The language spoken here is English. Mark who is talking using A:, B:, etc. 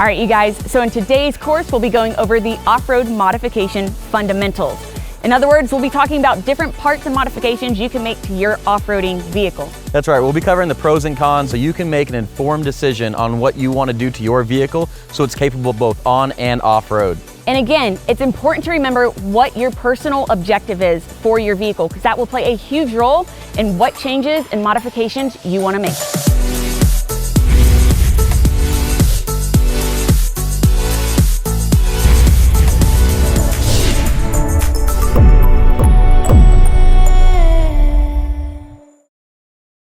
A: All right, you guys, so in today's course, we'll be going over the Offroad Modification Fundamentals. In other words, we'll be talking about different parts and modifications you can make to your off-roading vehicle.
B: That's right, we'll be covering the pros and cons so you can make an informed decision on what you want to do to your vehicle so it's capable both on and off-road.
A: And again, it's important to remember what your personal objective is for your vehicle, because that will play a huge role in what changes and modifications you want to make.